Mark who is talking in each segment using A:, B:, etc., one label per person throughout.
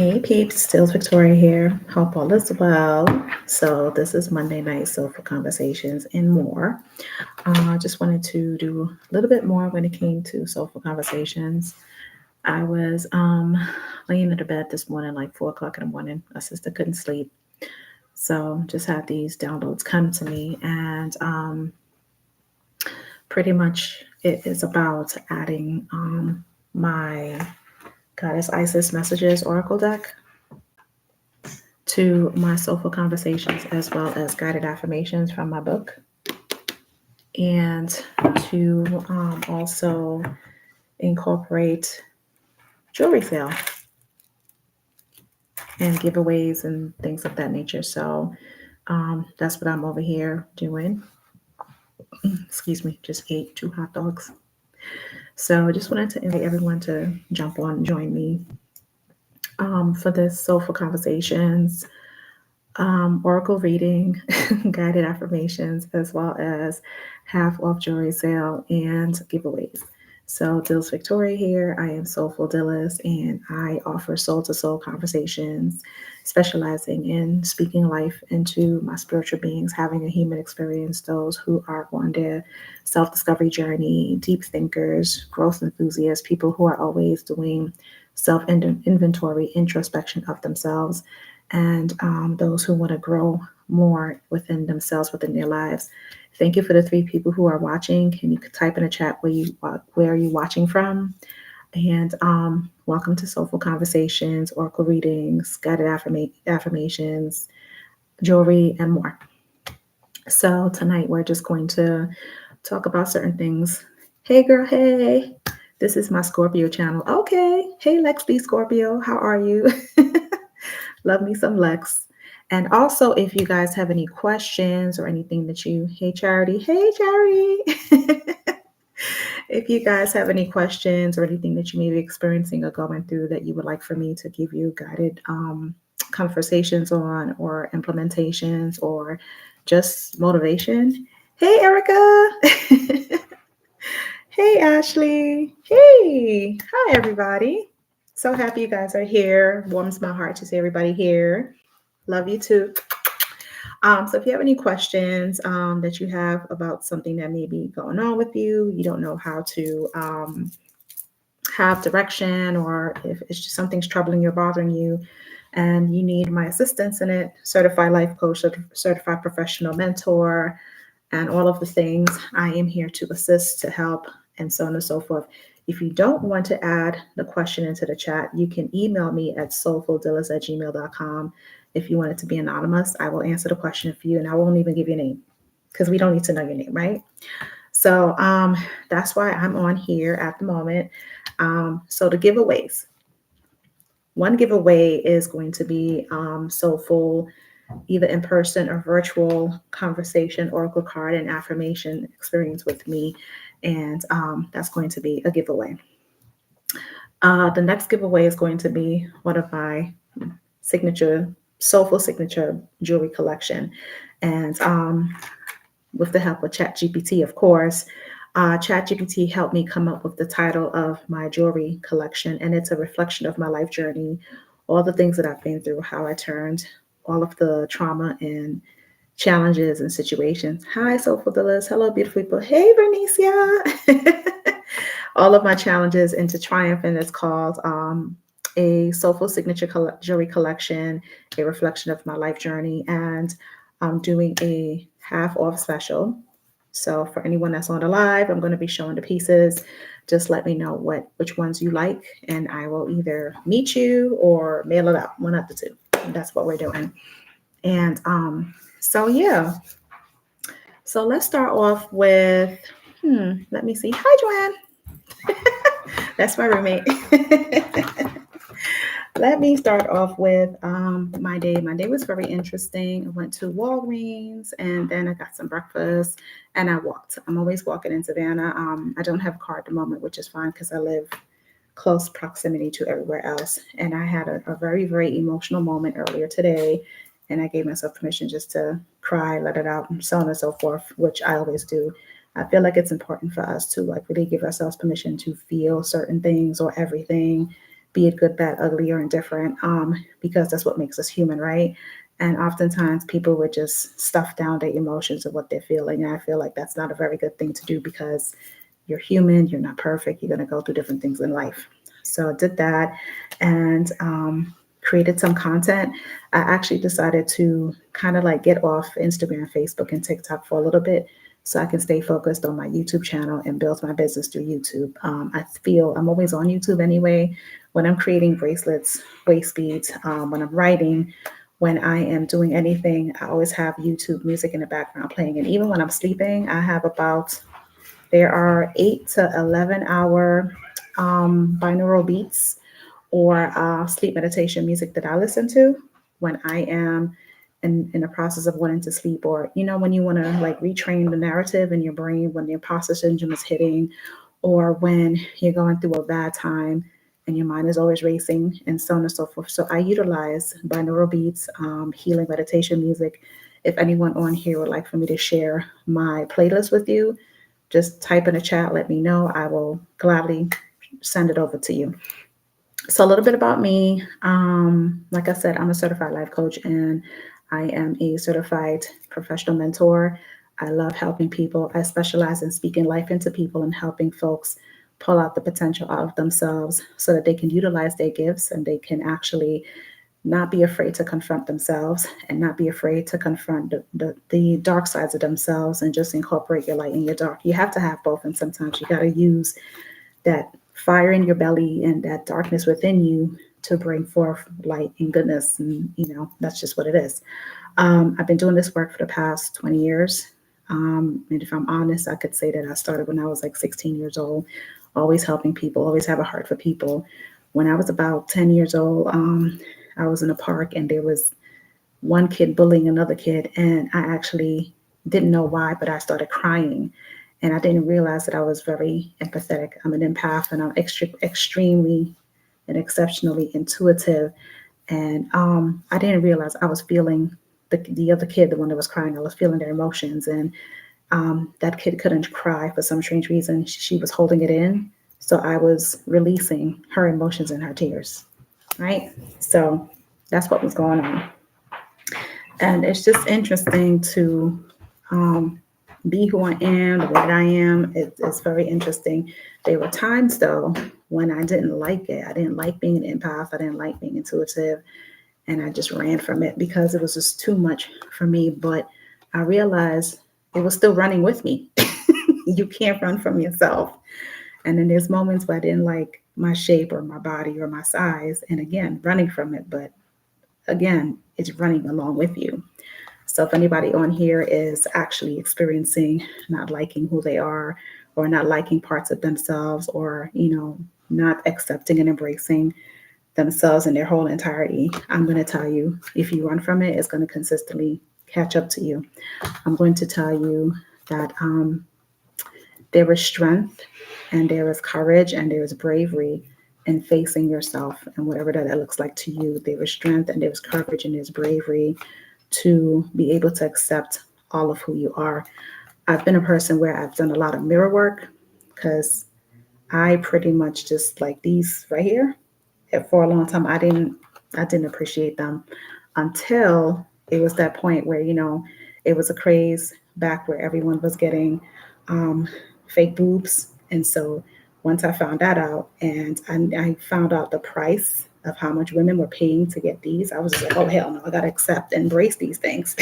A: Hey peeps, Stills Victoria here. Hope all is well. So this is Monday night Soulful Conversations and more. Just wanted to do a little bit more when it came to Soulful Conversations. I was laying in the bed this morning, like 4 o'clock in the morning. My sister couldn't sleep, so just had these downloads come to me, and pretty much it is about adding my Goddess Isis Messages Oracle deck to my Soulful Conversations as well as guided affirmations from my book, and to also incorporate jewelry sale and giveaways and things of that nature. So that's what I'm over here doing. Excuse me, just ate 2 hot dogs. So I just wanted to invite everyone to jump on and join me for this Soulful Conversations oracle reading, guided affirmations, as well as half off jewelry sale and giveaways. So, Dills Victoria here. I am Soulful Dhylles, and I offer soul to soul conversations, specializing in speaking life into my spiritual beings, having a human experience, those who are on their self discovery journey, deep thinkers, growth enthusiasts, people who are always doing self inventory, introspection of themselves, and those who want to grow more within themselves, within their lives. Thank you for the 3 people who are watching. Can you type in the chat where are you watching from? And welcome to Soulful Conversations, Oracle readings, guided affirmations, jewelry, and more. So tonight we're just going to talk about certain things. Hey girl, hey. This is my Scorpio channel. Okay. Hey Lex B Scorpio, how are you? Love me some Lex. And also, if you guys have any questions or anything that hey Charity, if you guys have any questions or anything that you may be experiencing or going through that you would like for me to give you guided conversations on, or implementations, or just motivation. Hey Erica. Hey Ashley. Hey. Hi everybody. So happy you guys are here. Warms my heart to see everybody here. Love you too. So if you have any questions that you have about something that may be going on with you, you don't know how to have direction, or if it's just something's troubling you or bothering you, and you need my assistance in it, certified life coach, certified professional mentor, and all of the things, I am here to assist, to help, and so on and so forth. If you don't want to add the question into the chat, you can email me at soulfuldhylles@gmail.com. If you want it to be anonymous, I will answer the question for you, and I won't even give your name, because we don't need to know your name, right? So that's why I'm on here at the moment. So the giveaways. One giveaway is going to be Soulful, either in person or virtual conversation, oracle card, and affirmation experience with me. And that's going to be a giveaway. The next giveaway is going to be one of my Soulful signature jewelry collection. And with the help of ChatGPT, of course, ChatGPT helped me come up with the title of my jewelry collection. And it's a reflection of my life journey, all the things that I've been through, how I turned all of the trauma and challenges and situations. Hi, Soulful Dhylles. Hello, beautiful people. Hey, Bernicia. All of my challenges into triumph, and it's called a Soulful Signature Jewelry Collection, a reflection of my life journey, and I'm doing a half off special. So for anyone that's on the live, I'm going to be showing the pieces. Just let me know which ones you like, and I will either meet you or mail it out, one of the two. And that's what we're doing. And so yeah. So let's start off with, let me see. Hi, Joanne. That's my roommate. Let me start off with my day. My day was very interesting. I went to Walgreens, and then I got some breakfast, and I walked. I'm always walking in Savannah. I don't have a car at the moment, which is fine because I live close proximity to everywhere else. And I had a very, very emotional moment earlier today, and I gave myself permission just to cry, let it out, and so on and so forth, which I always do. I feel like it's important for us to really give ourselves permission to feel certain things or everything, be it good, bad, ugly, or indifferent, because that's what makes us human, right? And oftentimes people would just stuff down their emotions of what they're feeling. And I feel like that's not a very good thing to do because you're human, you're not perfect, you're going to go through different things in life. So I did that and created some content. I actually decided to kind of like get off Instagram, Facebook, and TikTok for a little bit so I can stay focused on my YouTube channel and build my business through YouTube. I feel I'm always on YouTube anyway. When I'm creating bracelets, waist beads, when I'm writing, when I am doing anything, I always have YouTube music in the background playing. And even when I'm sleeping, there are 8 to 11 hour binaural beats or sleep meditation music that I listen to when I am in the process of wanting to sleep, or when you want to like retrain the narrative in your brain when the imposter syndrome is hitting, or when you're going through a bad time and your mind is always racing, and so on and so forth. So I utilize binaural beats, healing meditation music. If anyone on here would like for me to share my playlist with you, just type in the chat, let me know. I will gladly send it over to you. So a little bit about me. Like I said, I'm a certified life coach and I am a certified professional mentor. I love helping people. I specialize in speaking life into people and helping folks pull out the potential out of themselves so that they can utilize their gifts and they can actually not be afraid to confront themselves and not be afraid to confront the dark sides of themselves and just incorporate your light and your dark. You have to have both. And sometimes you got to use that fire in your belly and that darkness within you to bring forth light and goodness. And, that's just what it is. I've been doing this work for the past 20 years. And if I'm honest, I could say that I started when I was like 16 years old, always helping people, always have a heart for people. When I was about 10 years old, I was in a park and there was one kid bullying another kid. And I actually didn't know why, but I started crying. And I didn't realize that I was very empathetic. I'm an empath and I'm extremely and exceptionally intuitive. And I didn't realize I was feeling the other kid, the one that was crying, I was feeling their emotions. And that kid couldn't cry for some strange reason. She was holding it in. So I was releasing her emotions and her tears. Right. So that's what was going on. And it's just interesting to be who I am, the way that I am. It's very interesting. There were times, though, when I didn't like it. I didn't like being an empath. I didn't like being intuitive. And I just ran from it because it was just too much for me. But I realized it was still running with me. You can't run from yourself. And then there's moments where I didn't like my shape or my body or my size. And again, running from it. But again, it's running along with you. So if anybody on here is actually experiencing not liking who they are or not liking parts of themselves or, not accepting and embracing themselves in their whole entirety, I'm going to tell you, if you run from it, it's going to consistently catch up to you. I'm going to tell you that there is strength and there is courage and there is bravery in facing yourself and whatever that looks like to you. There is strength and there's courage and there's bravery to be able to accept all of who you are. I've been a person where I've done a lot of mirror work because I pretty much just like these right here. For a long time, I didn't appreciate them until it was that point where, it was a craze back where everyone was getting fake boobs. And so once I found that out and I found out the price of how much women were paying to get these, I was just like, oh, hell no, I got to accept and embrace these things.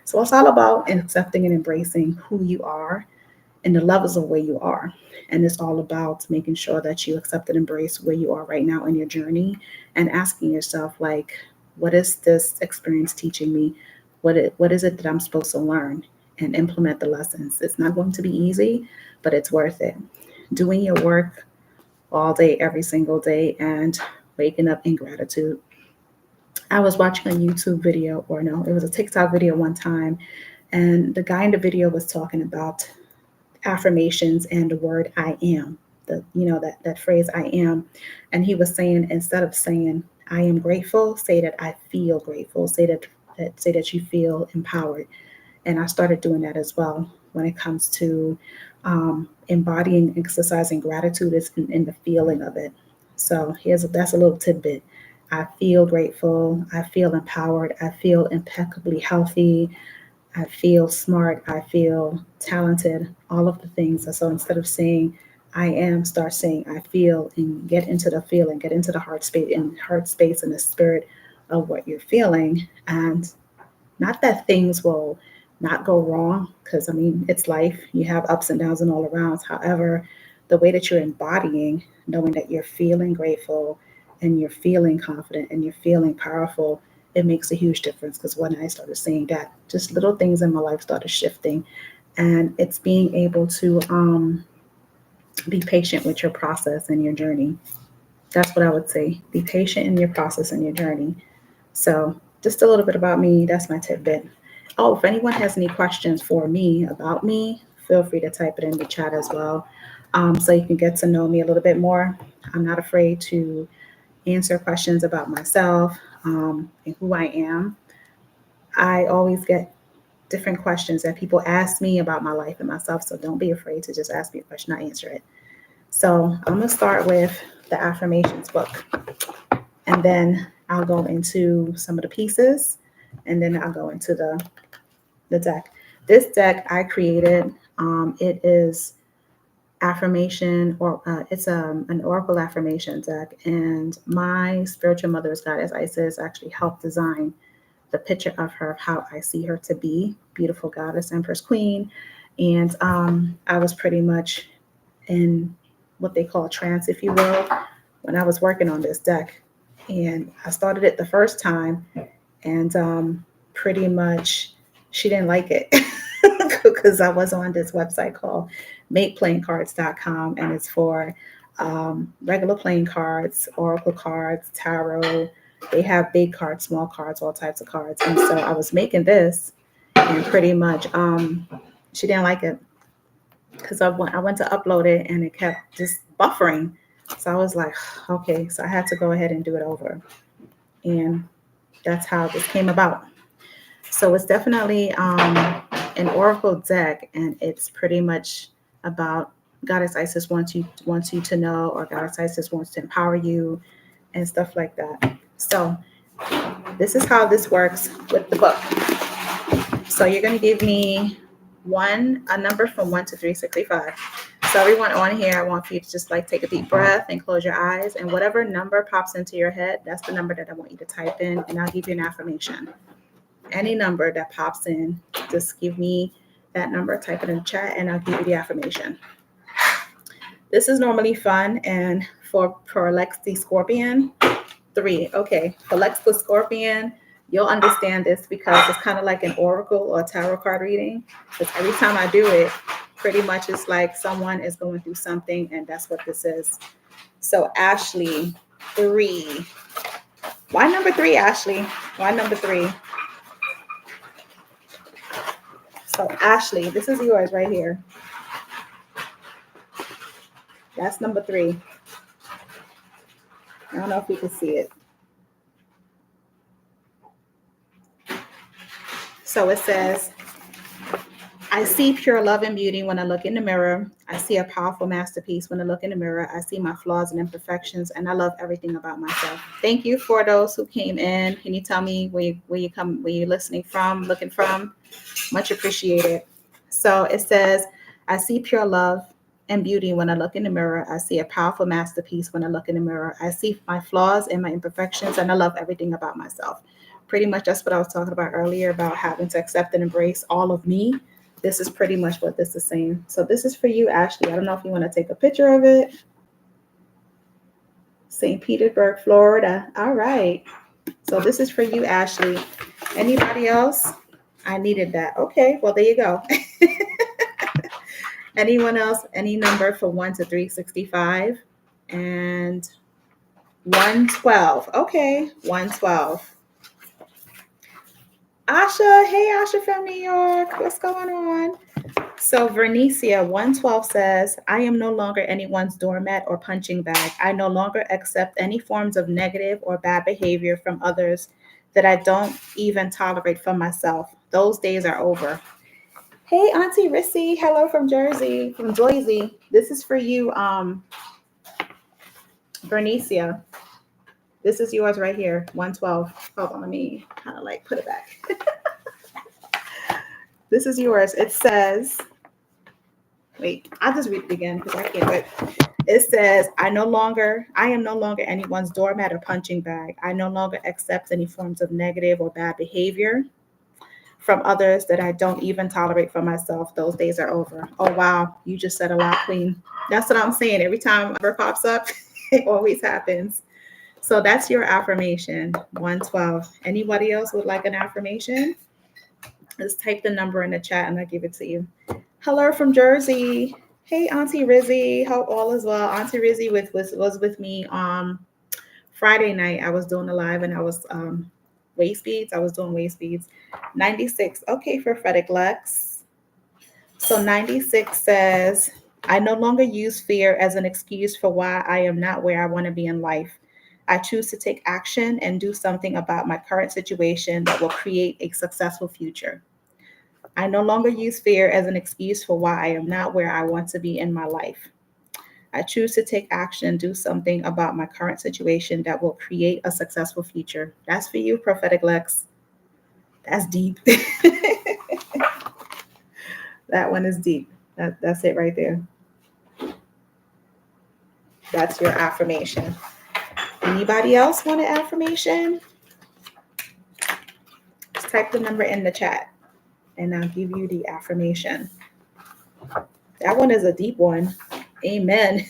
A: So it's all about accepting and embracing who you are and the levels of where you are. And it's all about making sure that you accept and embrace where you are right now in your journey and asking yourself, like, what is this experience teaching me? What is it that I'm supposed to learn and implement the lessons? It's not going to be easy, but it's worth it. Doing your work all day, every single day, and waking up in gratitude. I was watching a YouTube video, or no, it was a TikTok video one time, and the guy in the video was talking about affirmations and the word I am, that phrase I am. And he was saying, instead of saying I am grateful, say that I feel grateful, say that you feel empowered. And I started doing that as well when it comes to embodying, exercising gratitude is in the feeling of it. So that's a little tidbit. I feel grateful. I feel empowered. I feel impeccably healthy. I feel smart. I feel talented. All of the things. And so instead of saying I am, start saying I feel, and get into the feeling, get into the heart space and the spirit of what you're feeling. And not that things will not go wrong, because I mean, it's life. You have ups and downs and all arounds. However, the way that you're embodying, knowing that you're feeling grateful and you're feeling confident and you're feeling powerful, it makes a huge difference. Because when I started saying that, just little things in my life started shifting. And it's being able to be patient with your process and your journey. That's what I would say. Be patient in your process and your journey. So, just a little bit about me. That's my tidbit. Oh, if anyone has any questions for me about me, feel free to type it in the chat as well, so you can get to know me a little bit more. I'm not afraid to answer questions about myself, and who I am. I always get different questions that people ask me about my life and myself, so don't be afraid to just ask me a question. I answer it. So, I'm going to start with the affirmations book. And then I'll go into some of the pieces, and then I'll go into the deck. This deck I created. It is affirmation, or it's an oracle affirmation deck. And my spiritual mother's goddess Isis actually helped design the picture of her, of how I see her to be. Beautiful goddess, Empress Queen. And I was pretty much in what they call trance, if you will, when I was working on this deck. And I started it the first time, and pretty much she didn't like it because I was on this website called makeplayingcards.com, and it's for regular playing cards, oracle cards, tarot. They have big cards, small cards, all types of cards. And so I was making this, and pretty much she didn't like it because I went to upload it and it kept just buffering. So I was like, okay, so I had to go ahead and do it over. And that's how this came about. So it's definitely an oracle deck, and it's pretty much about Goddess Isis wants you to know, or Goddess Isis wants to empower you, and stuff like that. So this is how this works with the book. So you're going to give me a number from 1 to 365. So everyone on here, I want for you to just like take a deep breath and close your eyes, and whatever number pops into your head, that's the number that I want you to type in, and I'll give you an affirmation. Any number that pops in, just give me that number, type it in the chat, and I'll give you the affirmation. This is normally fun, and for Lex the Scorpion, 3. Okay, for Lex the Scorpion, you'll understand this because it's kind of like an oracle or a tarot card reading. Because every time I do it, pretty much it's like someone is going through something, and that's what this is. So Ashley, 3. Why number 3, Ashley? Why number 3? So Ashley, this is yours right here. That's number 3. I don't know if you can see it. So it says, I see pure love and beauty when I look in the mirror. I see a powerful masterpiece when I look in the mirror. I see my flaws and imperfections, and I love everything about myself. Thank you for those who came in. Can you tell me where you're listening from, looking from? Much appreciated. So it says, I see pure love and beauty when I look in the mirror. I see a powerful masterpiece when I look in the mirror. I see my flaws and my imperfections, and I love everything about myself. Pretty much that's what I was talking about earlier, about having to accept and embrace all of me. This is pretty much what this is saying. So this is for you, Ashley. I don't know if you want to take a picture of it. St. Petersburg, Florida. All right. So this is for you, Ashley. Anybody else? I needed that. Okay, well, there you go. Anyone else? Any number for 1 to 365 and 112. Okay, 112. Asha, hey, Asha from New York. What's going on? So Vernicia 112 says, I am no longer anyone's doormat or punching bag. I no longer accept any forms of negative or bad behavior from others that I don't even tolerate from myself. Those days are over. Hey, Auntie Rissy. Hello from Jersey, from Joyzy. This is for you, Bernicia, this is yours right here. 112. Hold on, let me kind of like put it back. This is yours. It says, wait, I'll just read it again because I can't, but it says, I am no longer anyone's doormat or punching bag. I no longer accept any forms of negative or bad behavior from others that I don't even tolerate for myself. Those days are over. Oh, wow. You just said a lot, Queen. That's what I'm saying. Every time a number pops up, it always happens. So that's your affirmation, 112. Anybody else would like an affirmation? Just type the number in the chat and I'll give it to you. Hello from Jersey. Hey, Auntie Rizzy. Hope all is well. Auntie Rizzy was with me Friday night. I was doing a live and I was waist beads. I was doing waist beads. 96. Okay, prophetic Lex. So 96 says, I no longer use fear as an excuse for why I am not where I want to be in life. I choose to take action and do something about my current situation that will create a successful future. I no longer use fear as an excuse for why I am not where I want to be in my life. I choose to take action and do something about my current situation that will create a successful future. That's for you, prophetic Lex. That's deep. That one is deep. That's it right there. That's your affirmation. Anybody else want an affirmation? Just type the number in the chat and I'll give you the affirmation. That one is a deep one. Amen.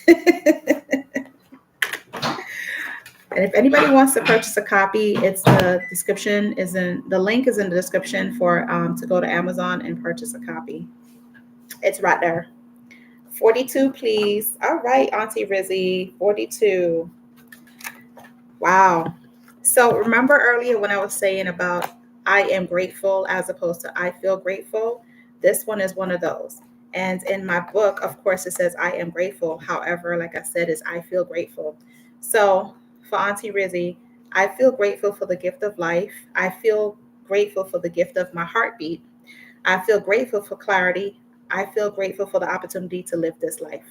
A: And if anybody wants to purchase a copy, it's the link is in the description for to go to Amazon and purchase a copy. It's right there. 42, please. All right, Auntie Rizzy, 42. Wow. So remember earlier when I was saying about I am grateful as opposed to I feel grateful? This one is one of those. And in my book, of course, it says I am grateful. However, like I said, is I feel grateful. So for Auntie Rizzy, I feel grateful for the gift of life. I feel grateful for the gift of my heartbeat. I feel grateful for clarity. I feel grateful for the opportunity to live this life.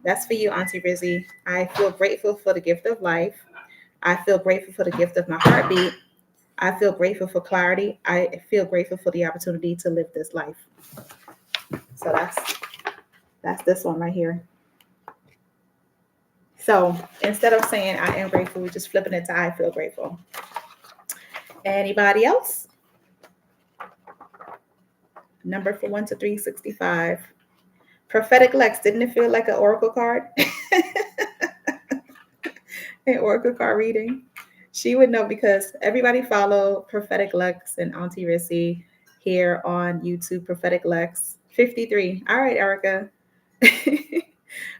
A: That's for you, Auntie Rizzy. I feel grateful for the gift of life. I feel grateful for the gift of my heartbeat. I feel grateful for clarity. I feel grateful for the opportunity to live this life. So that's this one right here. So instead of saying I am grateful, we're just flipping it to I feel grateful. Anybody else? Number for 1 to 365. Prophetic Lex, didn't it feel like an oracle card? An oracle card reading. She would know because everybody follow Prophetic Lex and Auntie Rissy here on YouTube. Prophetic Lex 53. All right, Erica.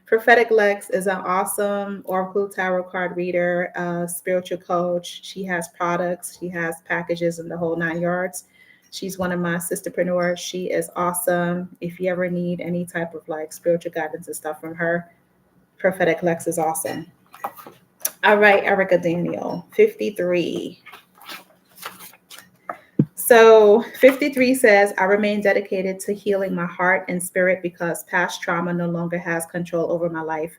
A: Prophetic Lex is an awesome Oracle Tarot card reader, spiritual coach. She has products, she has packages in the whole 9 yards. She's one of my sisterpreneurs. She is awesome. If you ever need any type of like spiritual guidance and stuff from her, Prophetic Lex is awesome. All right, Erica Daniel, 53. So 53 says, I remain dedicated to healing my heart and spirit because past trauma no longer has control over my life.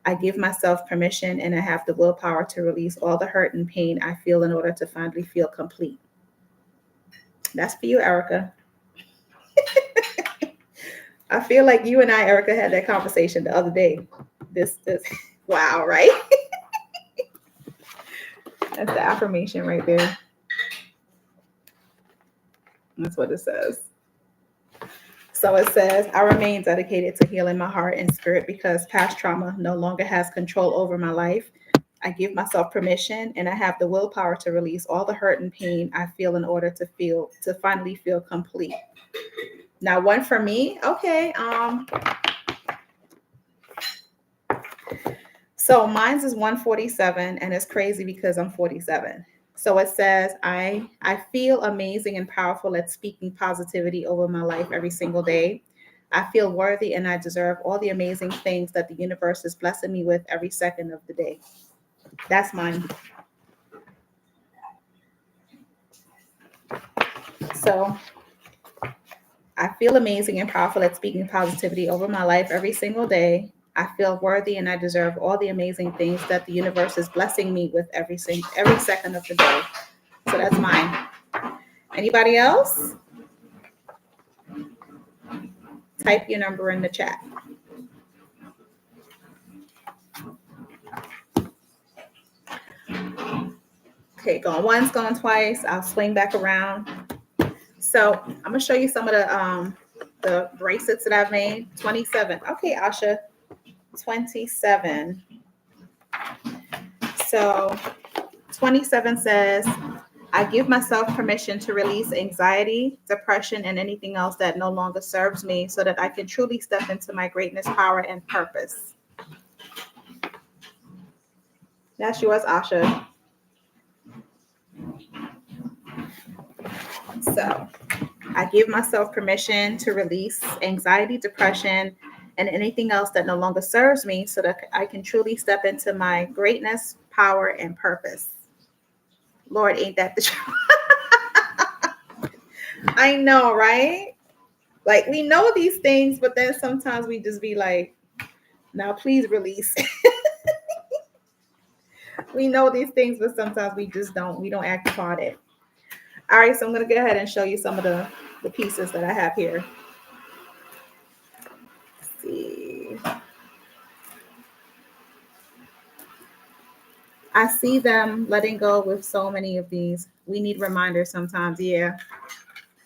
A: I give myself permission and I have the willpower to release all the hurt and pain I feel in order to finally feel complete. That's for you, Erica. I feel like you and I, Erica, had that conversation the other day. This wow, right? That's the affirmation right there. That's what it says. So it says, I remain dedicated to healing my heart and spirit because past trauma no longer has control over my life. I give myself permission and I have the willpower to release all the hurt and pain I feel in order to finally feel complete. Now, one for me. Okay. So mine's is 147 and it's crazy because I'm 47. So it says, I feel amazing and powerful at speaking positivity over my life every single day. I feel worthy and I deserve all the amazing things that the universe is blessing me with every second of the day. That's mine. So I feel amazing and powerful at speaking positivity over my life every single day. I feel worthy and I deserve all the amazing things that the universe is blessing me with every second of the day. So that's mine. Anybody else? Type your number in the chat. Okay, going once, going twice. I'll swing back around. So I'm gonna show you some of the bracelets that I've made. 27. Okay, Asha. 27. So 27 says, I give myself permission to release anxiety, depression, and anything else that no longer serves me so that I can truly step into my greatness, power, and purpose. That's yours, Asha. So I give myself permission to release anxiety, depression, and anything else that no longer serves me so that I can truly step into my greatness, power, and purpose. Lord, ain't that the truth? I know, right? Like, we know these things, but then sometimes we just be like, now please release. We know these things, but sometimes we don't act upon it. All right, so I'm going to go ahead and show you some of the pieces that I have here. Let's see. I see them letting go with so many of these. We need reminders sometimes. Yeah,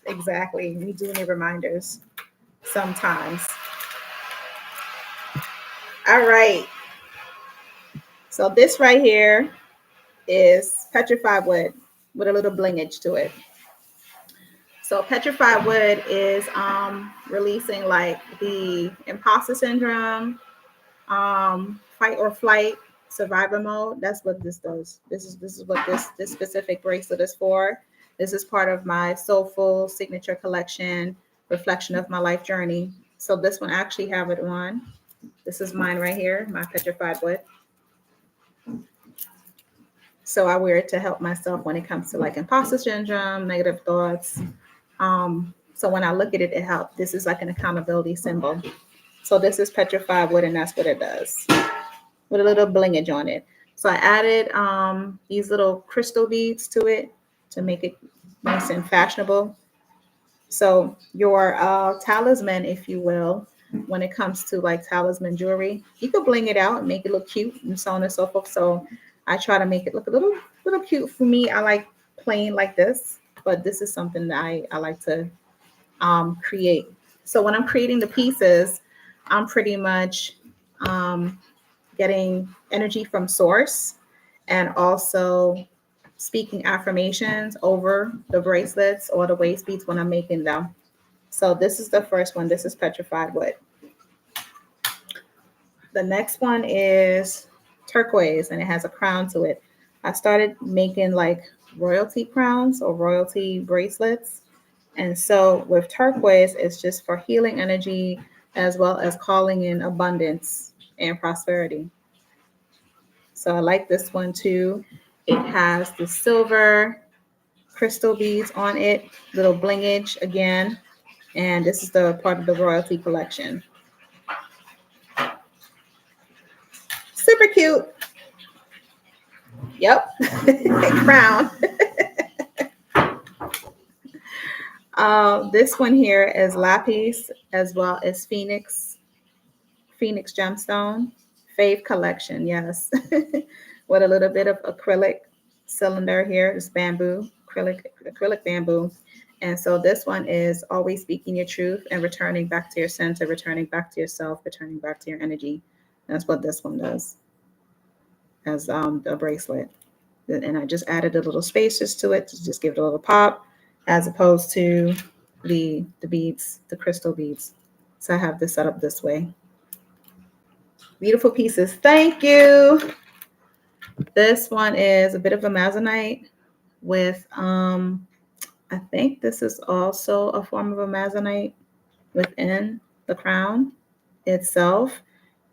A: exactly. We do need reminders sometimes. All right. So this right here is petrified wood with a little blingage to it. So petrified wood is releasing like the imposter syndrome, fight or flight, survivor mode. That's what this does. This is what this specific bracelet is for. This is part of my Soulful signature collection, reflection of my life journey. So this one actually have it on. This is mine right here, my petrified wood. So I wear it to help myself when it comes to like imposter syndrome, negative thoughts. So when I look at it, it helps. This is like an accountability symbol. So this is petrified wood, and that's what it does, with a little blingage on it. So I added these little crystal beads to it to make it nice and fashionable. So your talisman, if you will, when it comes to like talisman jewelry, you could bling it out and make it look cute and so on and so forth. So I try to make it look a little cute. For me, I like plain like this, but this is something that I like to create. So when I'm creating the pieces, I'm pretty much getting energy from source and also speaking affirmations over the bracelets or the waist beads when I'm making them. So this is the first one. This is petrified wood. The next one is turquoise, and it has a crown to it. I started making like royalty crowns or royalty bracelets. And so with turquoise, it's just for healing energy as well as calling in abundance and prosperity. So I like this one too. It has the silver crystal beads on it, little blingage again. And this is the part of the royalty collection. Super cute. Yep. Crown. This one here is lapis as well as phoenix gemstone. Fave collection, yes. With a little bit of acrylic cylinder here. It's bamboo, acrylic bamboo. And so this one is always speaking your truth and returning back to your center, returning back to yourself, returning back to your energy. That's what this one does as a bracelet. And I just added the little spaces to it to just give it a little pop, as opposed to the beads, the crystal beads. So I have this set up this way. Beautiful pieces. Thank you. This one is a bit of a amazonite with, I think this is also a form of amazonite within the crown itself.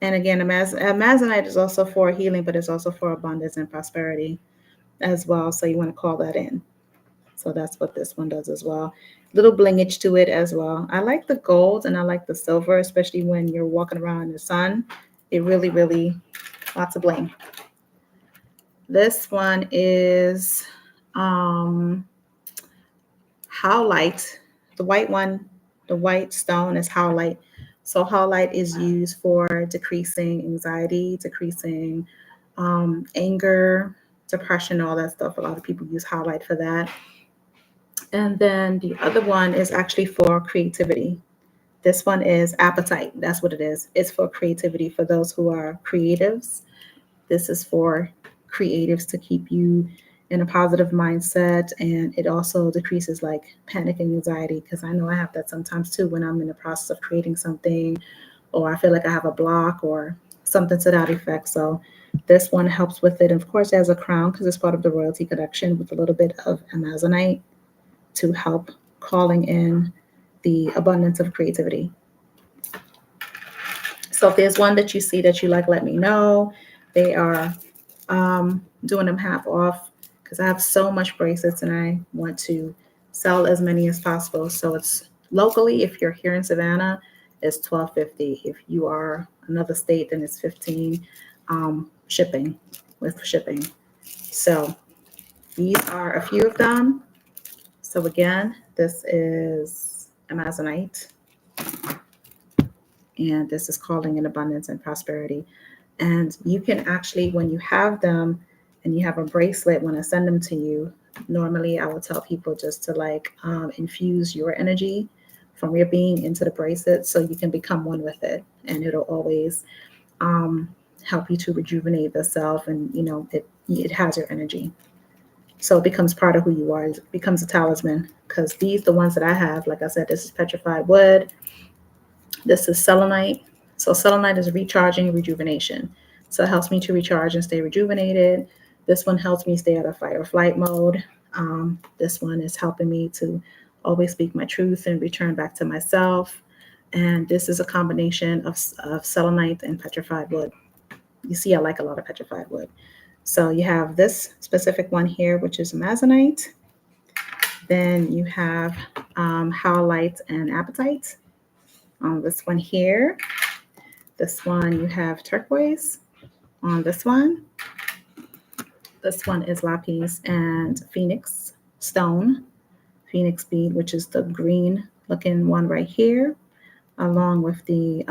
A: And again, amazonite is also for healing, but it's also for abundance and prosperity as well. So you want to call that in. So that's what this one does as well. Little blingage to it as well. I like the gold and I like the silver, especially when you're walking around in the sun It really, really, lots of bling. This one is Howlite. The white one, the white stone is Howlite. So Howlite is used for decreasing anxiety, decreasing anger, depression, all that stuff. A lot of people use Howlite for that. And then the other one is actually for creativity. This one is Appetite. That's what it is. It's for creativity, for those who are creatives. This is for creatives to keep you in a positive mindset. And it also decreases like panic and anxiety, because I know I have that sometimes too when I'm in the process of creating something, or I feel like I have a block or something to that effect. So this one helps with it. And of course, there's a crown because it's part of the royalty collection with a little bit of amazonite to help calling in the abundance of creativity. So if there's one that you see that you like, let me know. They are doing them half off because I have so much bracelets and I want to sell as many as possible. So it's locally, if you're here in Savannah, it's $12.50. If you are another state, then it's $15 shipping. So these are a few of them. So again, this is amazonite, and this is calling in abundance and prosperity. And you can actually, when you have them and you have a bracelet, when I send them to you, normally I will tell people just to like infuse your energy from your being into the bracelet so you can become one with it. And it'll always help you to rejuvenate the self. And, you know, it has your energy. So it becomes part of who you are. It becomes a talisman, because these, the ones that I have, like I said, this is petrified wood. This is selenite. So selenite is recharging, rejuvenation. So it helps me to recharge and stay rejuvenated. This one helps me stay out of fight or flight mode. This one is helping me to always speak my truth and return back to myself. And this is a combination of selenite and petrified wood. You see, I like a lot of petrified wood. So you have this specific one here, which is amazonite. Then you have howlite and apatite. On this one here. This one you have turquoise. On this one is lapis and phoenix stone, phoenix bead, which is the green looking one right here, along with the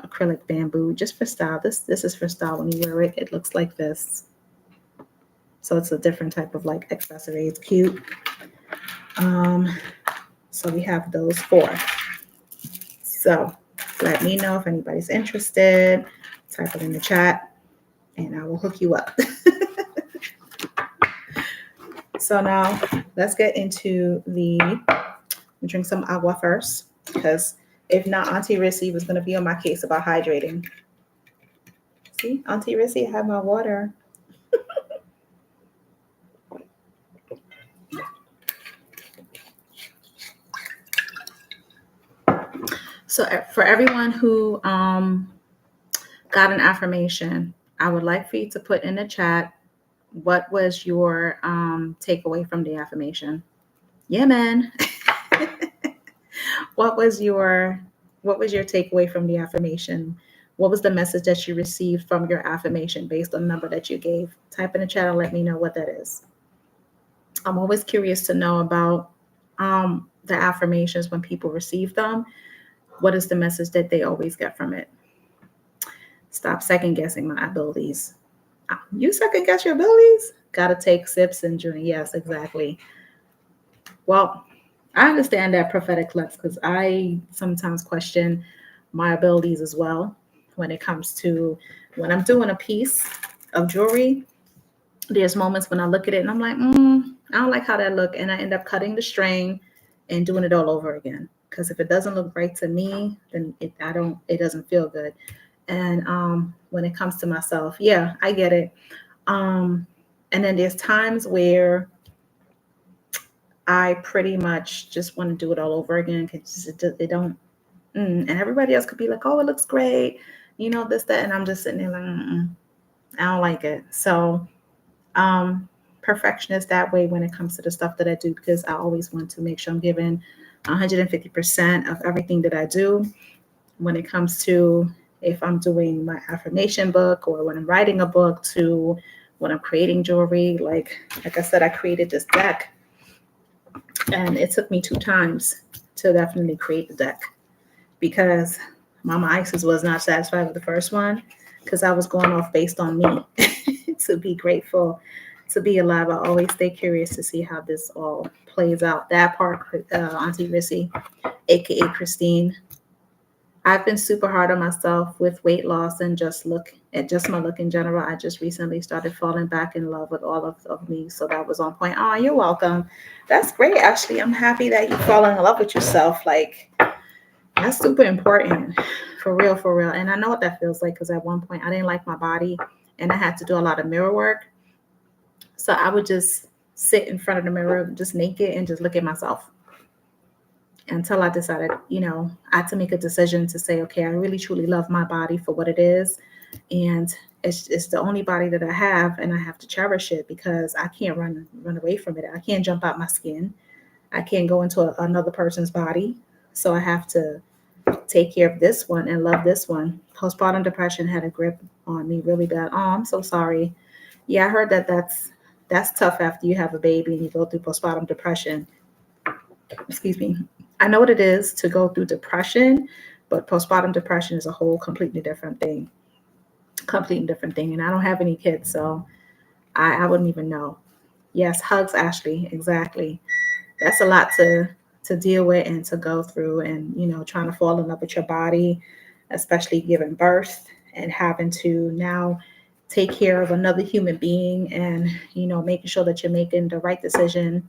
A: acrylic bamboo, just for style. This is for style. When you wear it, it looks like this. So it's a different type of like accessory. It's cute. So we have those 4. So let me know if anybody's interested. Type it in the chat and I will hook you up. So now let's get into drink some agua first, because if not, Auntie Rissy was going to be on my case about hydrating. See, Auntie Rissy, I have my water. So for everyone who got an affirmation, I would like for you to put in the chat, what was your takeaway from the affirmation? Yeah, man. What was your takeaway from the affirmation? What was the message that you received from your affirmation based on the number that you gave? Type in the chat and let me know what that is. I'm always curious to know about the affirmations when people receive them. What is the message that they always get from it? Stop second guessing my abilities. You second guess your abilities? Gotta take sips and drink. Yes, exactly. Well, I understand that prophetic flex, because I sometimes question my abilities as well when it comes to when I'm doing a piece of jewelry. There's moments when I look at it and I'm like, I don't like how that look, and I end up cutting the string and doing it all over again. Because if it doesn't look right to me, then it doesn't feel good. And when it comes to myself, yeah, I get it. And then there's times where I pretty much just want to do it all over again, because it don't. And everybody else could be like, oh, it looks great, you know, this, that, and I'm just sitting there like, I don't like it. So perfectionist that way when it comes to the stuff that I do, because I always want to make sure I'm giving 150% of everything that I do. When it comes to if I'm doing my affirmation book or when I'm writing a book to when I'm creating jewelry. Like I said, I created this deck, and it took me 2 times to definitely create the deck because Mama Isis was not satisfied with the first one because I was going off based on me. To be grateful to be alive. I always stay curious to see how this all plays out. That part, Auntie Rissy, aka Christine. I've been super hard on myself with weight loss and just my look in general. I just recently started falling back in love with all of me. So that was on point. Oh, you're welcome. That's great, Ashley. I'm happy that you're falling in love with yourself. Like, that's super important. For real, for real. And I know what that feels like because at one point I didn't like my body and I had to do a lot of mirror work. So I would just sit in front of the mirror, just naked, and just look at myself until I decided, I had to make a decision to say, okay, I really truly love my body for what it is. And it's the only body that I have, and I have to cherish it because I can't run away from it. I can't jump out my skin. I can't go into another person's body. So I have to take care of this one and love this one. Postpartum depression had a grip on me really bad. Oh, I'm so sorry. Yeah, I heard that's tough after you have a baby and you go through postpartum depression. Excuse me. I know what it is to go through depression, but postpartum depression is a whole completely different thing. Completely different thing. And I don't have any kids, so I wouldn't even know. Yes, hugs, Ashley. Exactly. That's a lot to deal with and to go through, and trying to fall in love with your body, especially giving birth and having to now take care of another human being, and making sure that you're making the right decision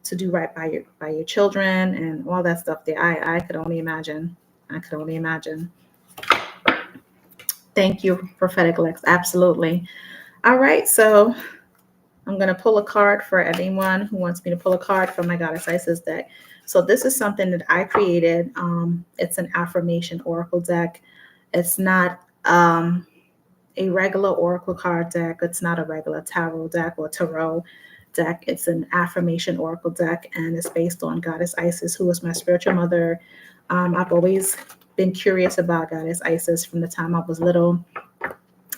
A: to do right by your children and all that stuff there. I could only imagine. I could only imagine. Thank you, Prophetic Lex. Absolutely. All right, so I'm going to pull a card for anyone who wants me to pull a card from my Goddess Isis deck. So this is something that I created. It's an affirmation oracle deck. It's not a regular oracle card deck. It's not a regular tarot deck or tarot deck. It's an affirmation oracle deck, and it's based on Goddess Isis, who is my spiritual mother. I've always been curious about Goddess Isis from the time I was little.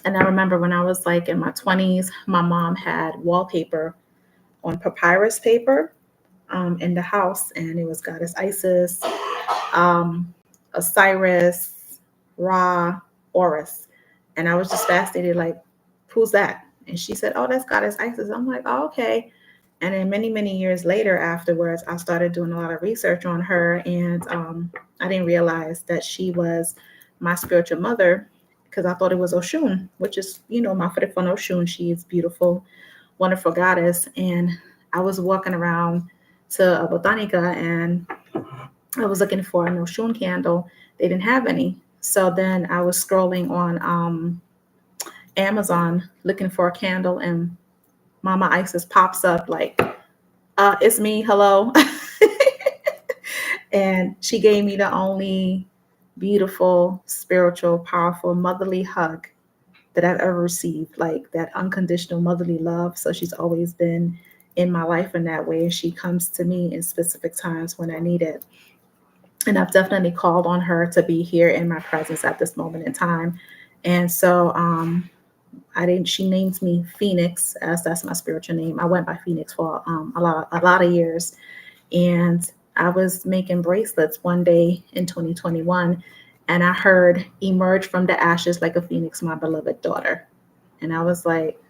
A: And I remember when I was like in my 20s, my mom had wallpaper on papyrus paper in the house, and it was Goddess Isis, Osiris, Ra, Horus. And I was just fascinated, like, who's that? And she said, oh, that's Goddess Isis. I'm like, oh, okay. And then many, many years later afterwards, I started doing a lot of research on her, and I didn't realize that she was my spiritual mother, because I thought it was Oshun, which is, Mafere from Oshun. She is beautiful, wonderful goddess. And I was walking around to a botanica, and I was looking for an Oshun candle. They didn't have any. So then I was scrolling on Amazon looking for a candle, and Mama Isis pops up like, it's me, hello. And she gave me the only beautiful, spiritual, powerful, motherly hug that I've ever received, like that unconditional motherly love. So she's always been in my life in that way. And she comes to me in specific times when I need it. And I've definitely called on her to be here in my presence at this moment in time. And so she named me Phoenix, as that's my spiritual name. I went by Phoenix for a lot of years. And I was making bracelets one day in 2021, and I heard emerge from the ashes like a phoenix, my beloved daughter. And I was like,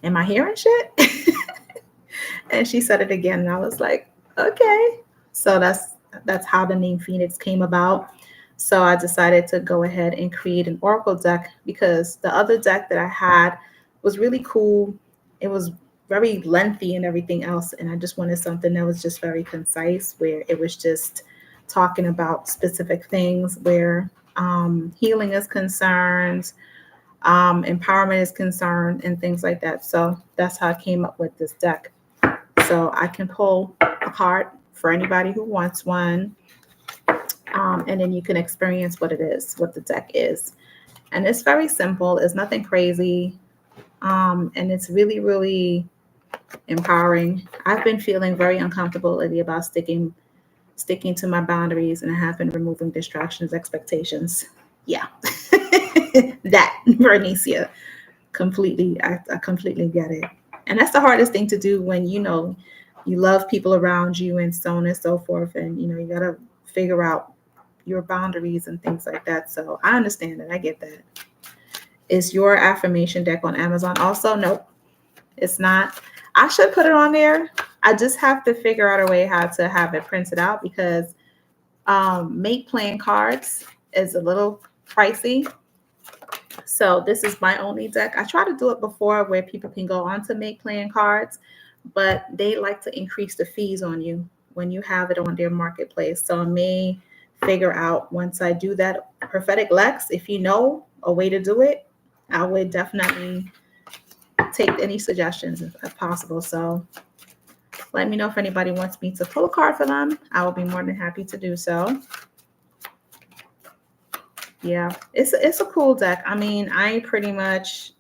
A: am I hearing shit? And she said it again, and I was like, okay. So that's how the name Phoenix came about. So I decided to go ahead and create an oracle deck, because the other deck that I had was really cool. It was very lengthy and everything else, and I just wanted something that was just very concise, where it was just talking about specific things, where healing is concerned, empowerment is concerned, and things like that. So that's how I came up with this deck. So I can pull a card for anybody who wants one, and then you can experience what it is, what the deck is. And it's very simple. It's nothing crazy, and it's really, really empowering. I've been feeling very uncomfortable lately about sticking to my boundaries, and I have been removing distractions, expectations. Yeah. That, Bernicia, completely, I completely get it. And that's the hardest thing to do when, you love people around you and so on and so forth. And, you got to figure out your boundaries and things like that. So I understand that. I get that. Is your affirmation deck on Amazon also? Nope, it's not. I should put it on there. I just have to figure out a way how to have it printed out because make playing cards is a little pricey. So this is my only deck. I tried to do it before where people can go on to make playing cards, but they like to increase the fees on you when you have it on their marketplace. So I may figure out once I do that. Prophetic Lex, if you know a way to do it, I would definitely take any suggestions if possible. So let me know if anybody wants me to pull a card for them. I will be more than happy to do so. Yeah, it's a cool deck. I mean, I pretty much,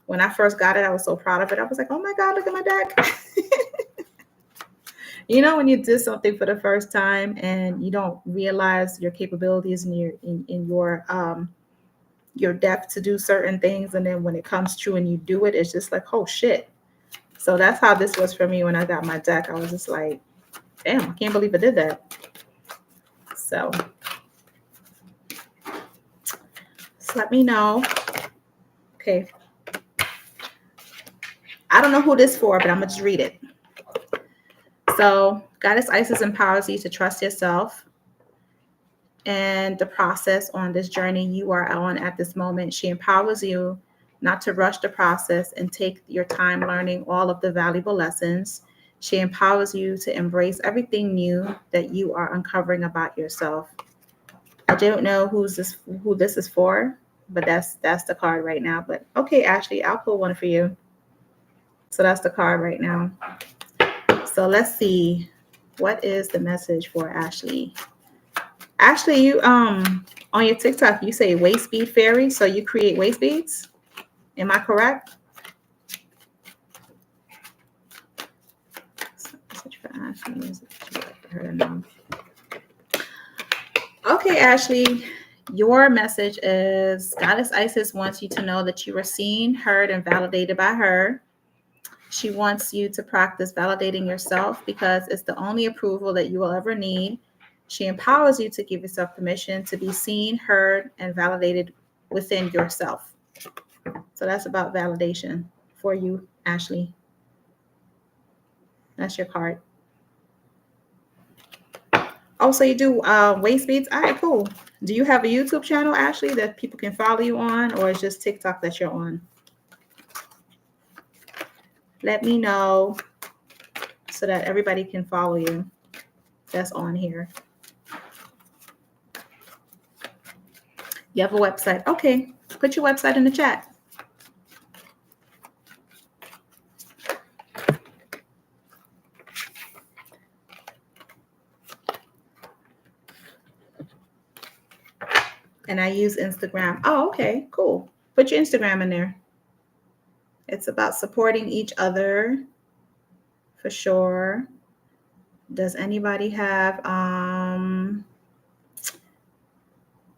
A: when I first got it, I was so proud of it. I was like, oh my God, look at my deck. When you do something for the first time and you don't realize your capabilities and your depth to do certain things, and then when it comes true and you do it, it's just like, oh shit. So that's how this was for me when I got my deck. I was just like, damn, I can't believe I did that. So let me know. Okay. I don't know who this is for, but I'm going to just read it. So Goddess Isis empowers you to trust yourself and the process on this journey you are on at this moment. She empowers you not to rush the process and take your time learning all of the valuable lessons. She empowers you to embrace everything new that you are uncovering about yourself. I don't know who this is for, but that's the card right now. But okay, Ashley, I'll pull one for you. So that's the card right now. So let's see. What is the message for Ashley? Ashley, you on your TikTok, you say waist bead fairy, so you create waist beads? Am I correct? Message for Ashley. Okay, Ashley, your message is Goddess Isis wants you to know that you are seen, heard, and validated by her. She wants you to practice validating yourself because it's the only approval that you will ever need. She empowers you to give yourself permission to be seen, heard, and validated within yourself. So that's about validation for you, Ashley. That's your card. Oh, so you do waist beads? All right, cool. Do you have a YouTube channel, Ashley, that people can follow you on, or is just TikTok that you're on? Let me know so that everybody can follow you that's on here. You have a website. Okay, put your website in the chat. And I use Instagram. Oh, okay, cool. Put your Instagram in there. It's about supporting each other for sure. Does anybody have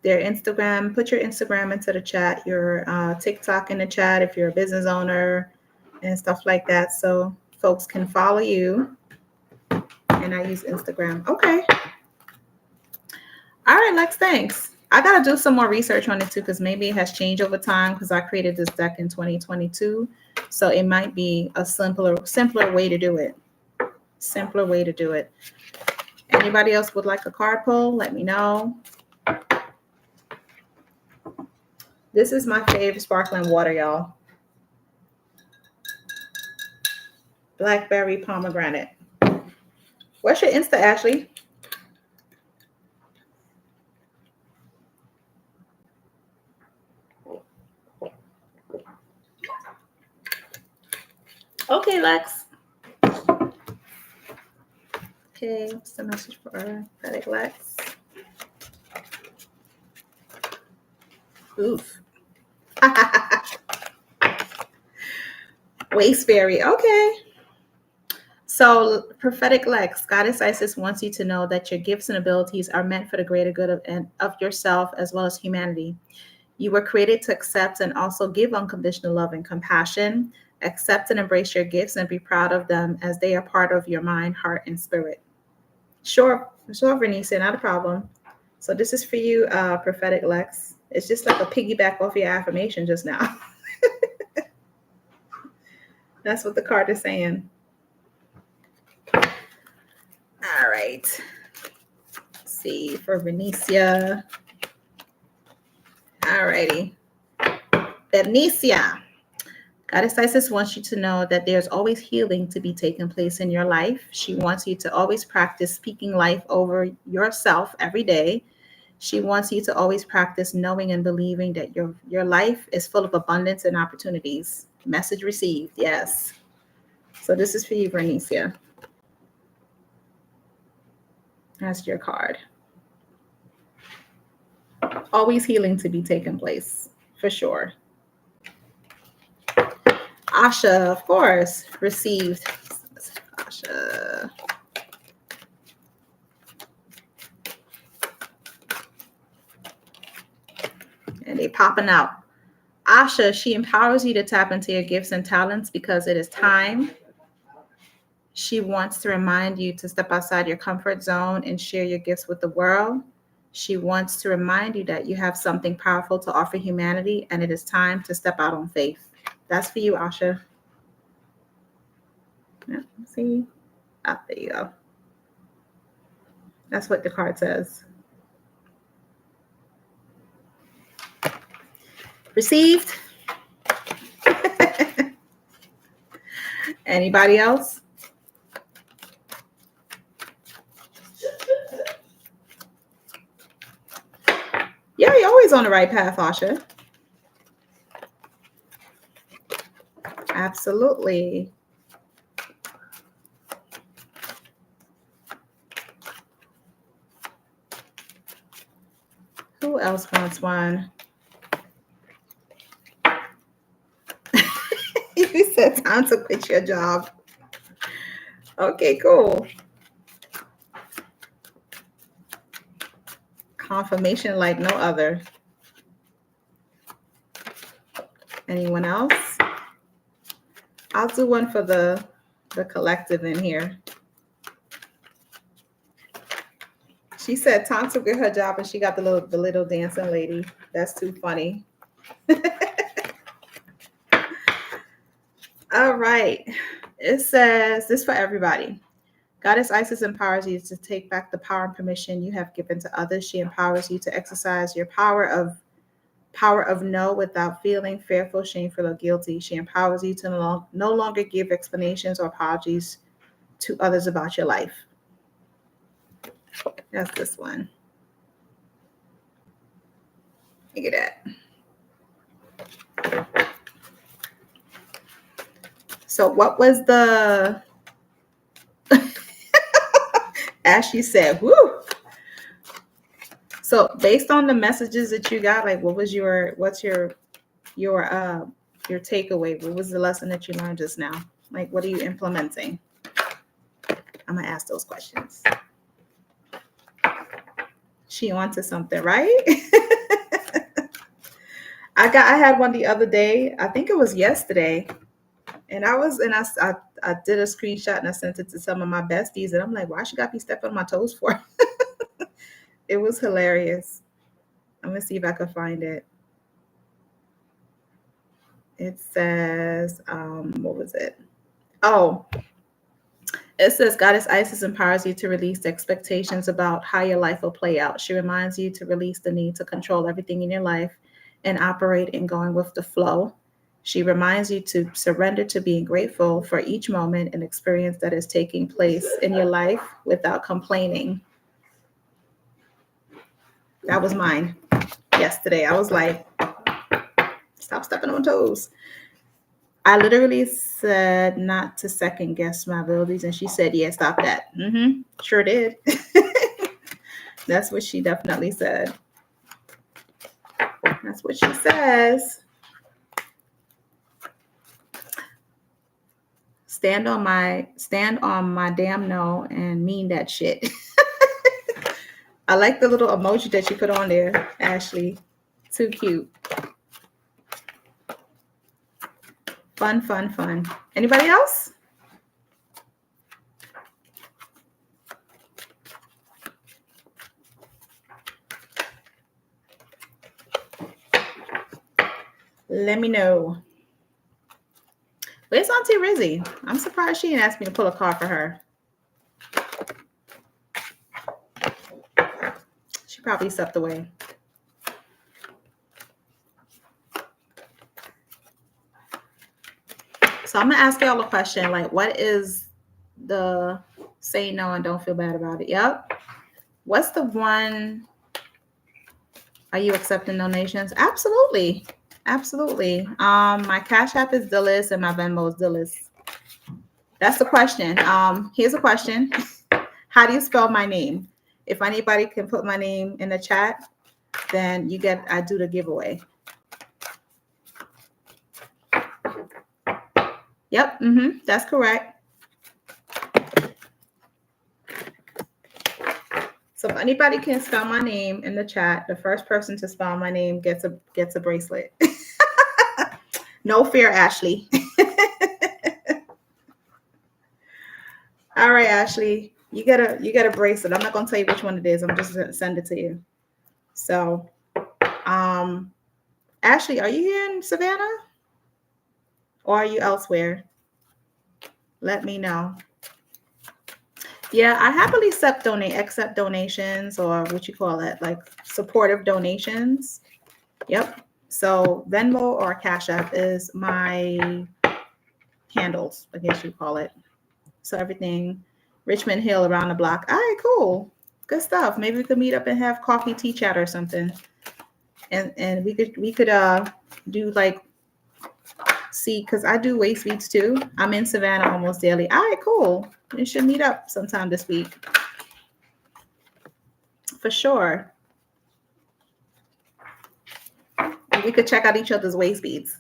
A: their Instagram? Put your Instagram into the chat, your TikTok in the chat if you're a business owner and stuff like that, so folks can follow you. And I use Instagram. Okay. All right, Lex, thanks. I got to do some more research on it too, because maybe it has changed over time because I created this deck in 2022. So it might be a simpler way to do it. Simpler way to do it. Anybody else would like a card pull? Let me know. This is my favorite sparkling water, y'all. Blackberry pomegranate. What's your Insta, Ashley? Okay, Lex. Okay, what's the message for Prophetic Lex? Oof. Waist fairy. Okay. So, Prophetic Lex, Goddess Isis wants you to know that your gifts and abilities are meant for the greater good of yourself as well as humanity. You were created to accept and also give unconditional love and compassion. Accept and embrace your gifts and be proud of them as they are part of your mind, heart, and spirit. Sure, Vernicia, not a problem. So this is for you, Prophetic Lex. It's just like a piggyback off your affirmation just now. That's what the card is saying. All right. Let's see for Venetia. All righty. Venetia. Goddess Isis wants you to know that there's always healing to be taking place in your life. She wants you to always practice speaking life over yourself every day. She wants you to always practice knowing and believing that your life is full of abundance and opportunities. Message received. Yes. So this is for you, Vernicia. That's your card. Always healing to be taking place, for sure. Asha, of course, received. Asha. And they popping out. Asha, she empowers you to tap into your gifts and talents because it is time. She wants to remind you to step outside your comfort zone and share your gifts with the world. She wants to remind you that you have something powerful to offer humanity, and it is time to step out on faith. That's for you, Asha. Yeah, see? Ah, there you go. That's what the card says. Received? Anybody else? Yeah, you're always on the right path, Asha. Absolutely. Who else wants one? You said time to quit your job. Okay, cool. Confirmation like no other. Anyone else? I'll do one for the collective in here. She said time to quit her job, and she got the little dancing lady. That's too funny. All right. It says this for everybody. Goddess Isis empowers you to take back the power and permission you have given to others. She empowers you to exercise your power of no without feeling fearful, shameful, or guilty. She empowers you to no longer give explanations or apologies to others about your life. That's this one. Look at that. So what was the as she said, whoo. So based on the messages that you got, like what's your takeaway? What was the lesson that you learned just now? Like what are you implementing? I'm gonna ask those questions. She onto something, right? I had one the other day. I think it was yesterday. And I did a screenshot and I sent it to some of my besties. And I'm like, why she got me stepping on my toes for? It was hilarious. I'm going to see if I can find it. It says, what was it? Oh, it says Goddess Isis empowers you to release expectations about how your life will play out. She reminds you to release the need to control everything in your life and operate in going with the flow. She reminds you to surrender to being grateful for each moment and experience that is taking place in your life without complaining. That was mine yesterday. I was like, stop stepping on toes. I literally said not to second guess my abilities. And she said, yeah, stop that. Sure did. That's what she definitely said. That's what she says. Stand on my damn no and mean that shit. I like the little emoji that you put on there, Ashley. Too cute. Fun, fun, fun. Anybody else? Let me know. Where's Auntie Rizzy? I'm surprised she didn't ask me to pull a card for her. She probably stepped away. So I'm going to ask y'all a question. Like, what is the say no and don't feel bad about it? Yep. What's the one? Are you accepting donations? Absolutely. Absolutely. My Cash App is Dillis and my Venmo is Dillis. That's the question. Here's a question. How do you spell my name? If anybody can put my name in the chat, then I do the giveaway. Yep. That's correct. So if anybody can spell my name in the chat, the first person to spell my name gets a bracelet. No fear, Ashley. All right, Ashley, you get a bracelet. I'm not gonna tell you which one it is. I'm just gonna send it to you. So, Ashley, are you here in Savannah, or are you elsewhere? Let me know. Yeah, I happily accept donations, or what you call it, like supportive donations. Yep. So Venmo or Cash App is my handles, I guess you call it. So everything Richmond Hill around the block. All right, cool. Good stuff. Maybe we could meet up and have coffee, tea chat or something. And we could do like, see, because I do waist beads too. I'm in Savannah almost daily. All right, cool. We should meet up sometime this week. For sure. We could check out each other's waist beads.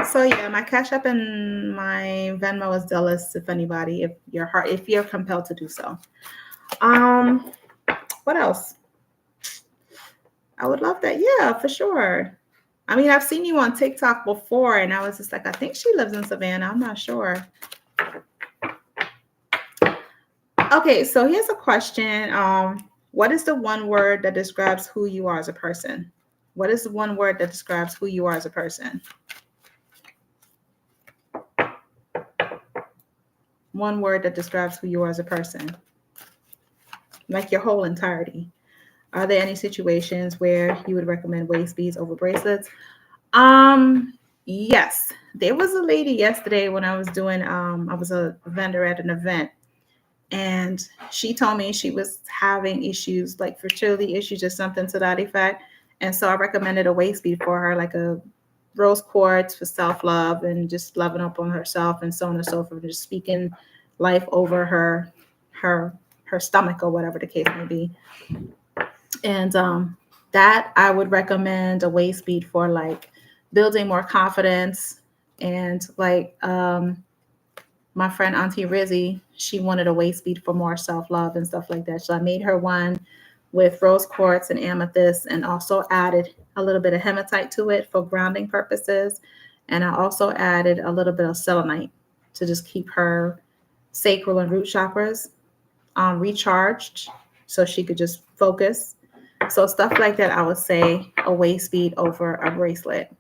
A: So yeah, my Cash App and my Venmo is Dillis, if anybody, if you're compelled to do so. What else? I would love that. Yeah, for sure. I mean, I've seen you on TikTok before, and I was just like, I think she lives in Savannah. I'm not sure. Okay, so here's a question. What is the one word that describes who you are as a person? What is the one word that describes who you are as a person? One word that describes who you are as a person. Like your whole entirety. Are there any situations where you would recommend waist beads over bracelets? Yes. There was a lady yesterday when I was doing, I was a vendor at an event, and she told me she was having issues, like fertility issues or something to that effect. And so I recommended a waist bead for her, like a rose quartz for self-love and just loving up on herself and so on and so forth, just speaking life over her stomach or whatever the case may be. And that I would recommend a waist bead for, like building more confidence. And like my friend Auntie Rizzy, she wanted a waist bead for more self-love and stuff like that. So I made her one with rose quartz and amethyst, and also added a little bit of hematite to it for grounding purposes. And I also added a little bit of selenite to just keep her sacral and root chakras recharged, so she could just focus. So stuff like that, I would say a waist bead over a bracelet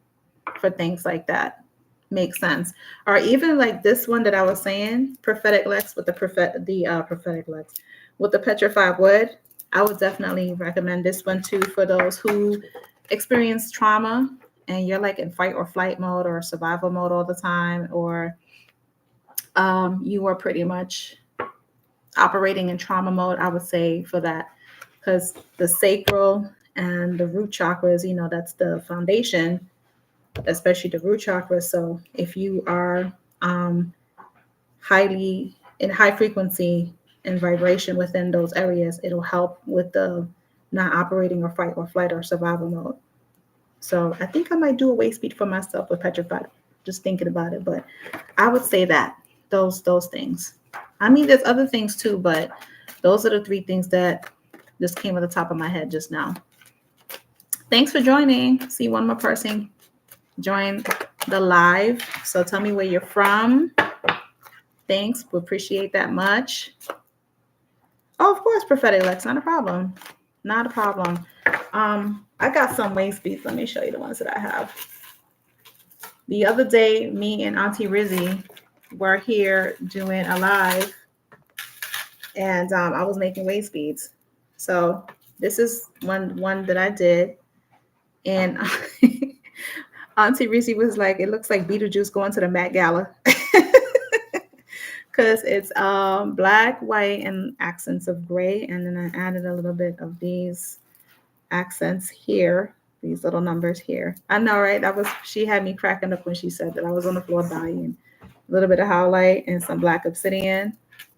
A: for things like that. Makes sense. Or even like this one that I was saying, prophetic lex with the prophetic lex with the petrified wood. I would definitely recommend this one too for those who experience trauma and you're like in fight or flight mode or survival mode all the time, or you are pretty much operating in trauma mode. I would say for that, because the sacral and the root chakras, that's the foundation, especially the root chakra. So if you are highly in high frequency and vibration within those areas, it'll help with the not operating or fight or flight or survival mode. So I think I might do a waist bead for myself with petrified, just thinking about it. But I would say that those things. I mean, there's other things too, but those are the three things that just came at the top of my head just now. Thanks for joining. See one more person join the live. So tell me where you're from. Thanks. We appreciate that much. Oh, of course, prophetic Lex. Not a problem. Not a problem. I got some waist beads. Let me show you the ones that I have. The other day, me and Auntie Rizzy were here doing a live, and I was making waist beads. So this is one that I did, and Auntie Rizzy was like, "It looks like Beetlejuice going to the Met Gala." Because it's black, white, and accents of gray. And then I added a little bit of these accents here, these little numbers here. I know, right? She had me cracking up when she said that. I was on the floor dying. A little bit of highlight and some black obsidian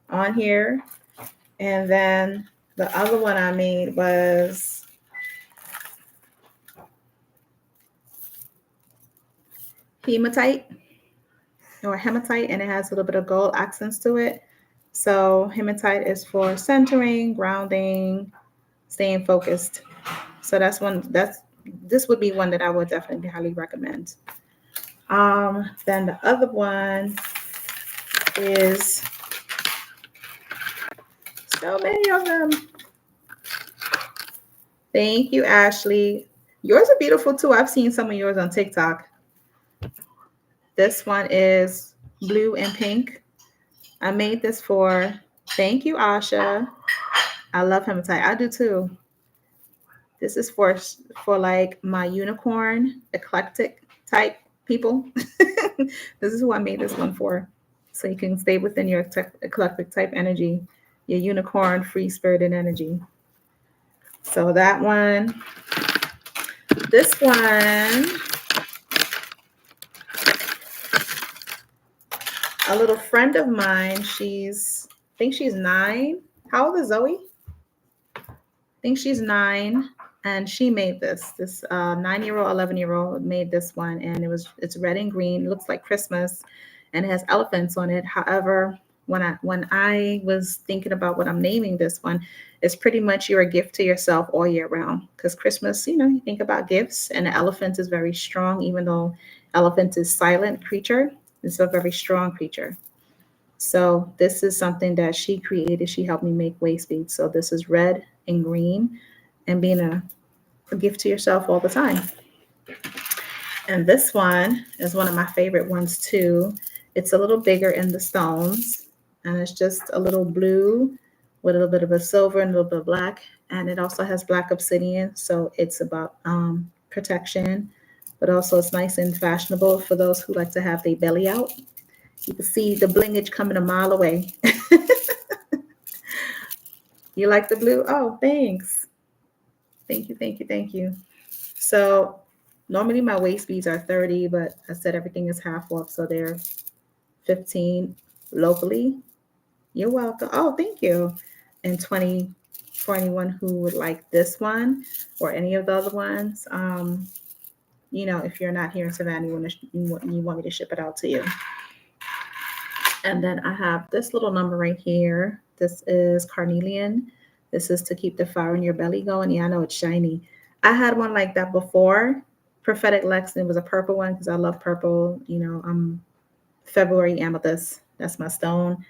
A: on here. And then the other one I made was hematite. Or hematite, and it has a little bit of gold accents to it. So hematite is for centering, grounding, staying focused. So this would be one that I would definitely highly recommend. Then the other one is so many of them. Thank you, Ashley. Yours are beautiful too. I've seen some of yours on TikTok. This one is blue and pink. I made this for, thank you, Asha. I love hematite. I do too. This is for like my unicorn, eclectic type people. This is who I made this one for. So you can stay within your eclectic type energy, your unicorn, free spirited energy. So that one, this one, a little friend of mine, I think she's 9. How old is Zoe? I think she's 9, and she made this 9-year-old, 11-year-old made this one, and it's red and green. It looks like Christmas, and it has elephants on it. However, when I was thinking about what I'm naming this one, it's pretty much you're a gift to yourself all year round. Because Christmas, you think about gifts, and the elephant is very strong. Even though elephant is silent creature, it's a very strong creature. So this is something that she created. She helped me make waist beads. So this is red and green, and being a gift to yourself all the time. And this one is one of my favorite ones too. It's a little bigger in the stones, and it's just a little blue with a little bit of a silver and a little bit of black. And it also has black obsidian. So it's about protection, but also it's nice and fashionable for those who like to have their belly out. You can see the blingage coming a mile away. You like the blue? Oh, thanks. Thank you, thank you, thank you. So normally my waist beads are 30, but I said everything is half off, so they're 15 locally. You're welcome. Oh, thank you. And 20 for anyone who would like this one or any of the other ones. If you're not here in Savannah, you want me to ship it out to you. And then I have this little number right here. This is carnelian. This is to keep the fire in your belly going. Yeah, I know it's shiny. I had one like that before. Prophetic Lex, and it was a purple one because I love purple. I'm February amethyst. That's my stone.